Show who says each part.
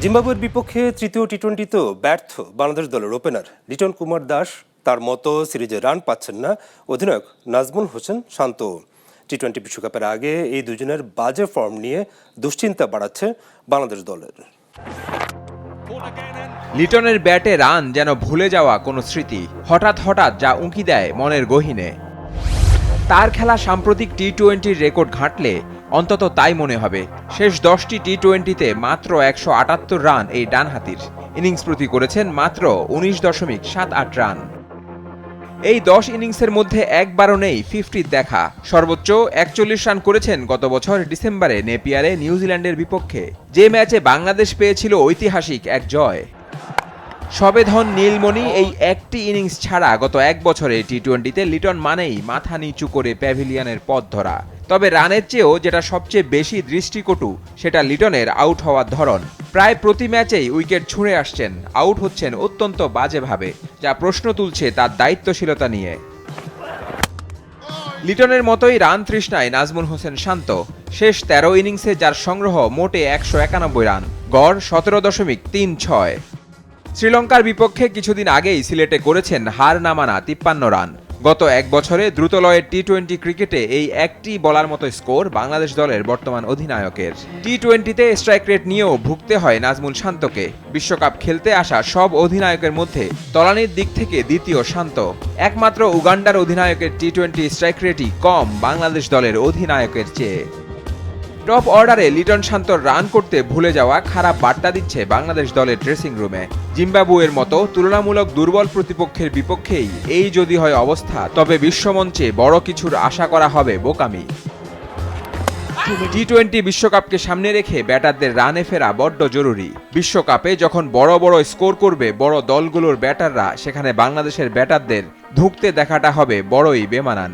Speaker 1: জিম্বাবুয়ের বিপক্ষে তৃতীয় টি-20তেও ব্যর্থ বাংলাদেশ দলের ওপেনার লিটন কুমার দাস। তার মতো সিরিজে রান পাচ্ছেন না অধিনায়ক নাজমুল হোসেন শান্ত। টি-20 বিশ্বকাপের আগে এই দুজনের বাজে ফর্ম নিয়ে দুশ্চিন্তা বাড়াচ্ছে বাংলাদেশ দলের।
Speaker 2: লিটনের ব্যাটে রান যেন ভুলে যাওয়া কোনো স্মৃতি, হঠাৎ হঠাৎ যা উঁকি দেয় মনের গহীনে। তার খেলা সাম্প্রতিক টি-20-র রেকর্ড ঘাঁটলে অন্তত তাই মনে হবে। শেষ 10টি টি-20তে মাত্র 178 রান এই ডানহাতির। ইনিংস প্রতি করেছেন মাত্র 19.78 রান। এই 10 ইনিংসের মধ্যে একবারও নেই 50 দেখা। সর্বোচ্চ 41 রান করেছেন গত বছর ডিসেম্বরে নেপিয়ারে নিউজিল্যান্ডের বিপক্ষে, যে ম্যাচে বাংলাদেশ পেয়েছিল ঐতিহাসিক এক জয়। সবেধন নীলমণি এই একটি ইনিংস ছাড়া গত এক বছরে টি-20তে লিটন মানেই মাথা নিচু করে প্যাভিলিয়নের পথ ধরা। তবে রানের চেয়েও যেটা সবচেয়ে বেশি দৃষ্টিকটু সেটা লিটনের আউট হওয়ার ধরন। প্রায় প্রতি ম্যাচেই উইকেট ছুঁড়ে আসছেন, আউট হচ্ছেন অত্যন্ত বাজেভাবে, যা প্রশ্ন তুলছে তার দায়িত্বশীলতা নিয়ে। লিটনের মতোই রান তৃষ্ণায় নাজমুল হোসেন শান্ত। শেষ 13 ইনিংসে যার সংগ্রহ মোটে 191 রান, গড় 17.36। শ্রীলঙ্কার বিপক্ষে কিছুদিন আগেই সিলেটে করেছেন হার না মানা 53 রান। গত এক বছরে দ্রুতলয়ের টি-20 ক্রিকেটে এই একটি বলার মতো স্কোর বাংলাদেশ দলের বর্তমান অধিনায়কের। টি-20তে স্ট্রাইক রেট নিয়েও ভুগতে হয় নাজমুল শান্তকে। বিশ্বকাপ খেলতে আসা সব অধিনায়কের মধ্যে তলানির দিক থেকে দ্বিতীয় শান্ত। একমাত্র উগান্ডার অধিনায়কের টি-20 স্ট্রাইক রেটই কম বাংলাদেশ দলের অধিনায়কের চেয়ে। টপ অর্ডারে লিটন শান্তর রান করতে ভুলে যাওয়া খারাপ বার্তা দিচ্ছে বাংলাদেশ দলের ড্রেসিং রুমে। জিম্বাবুয়ের মতো তুলনামূলক দুর্বল প্রতিপক্ষের বিপক্ষেই এই যদি হয় অবস্থা, তবে বিশ্বমঞ্চে বড় কিছুর আশা করা হবে বোকামি। টি-20 বিশ্বকাপকে সামনে রেখে ব্যাটারদের রানে ফেরা বড্ড জরুরি। বিশ্বকাপে যখন বড় বড় স্কোর করবে বড় দলগুলোর ব্যাটাররা, সেখানে বাংলাদেশের ব্যাটারদের ধুঁকতে দেখাটা হবে বড়ই বেমানান।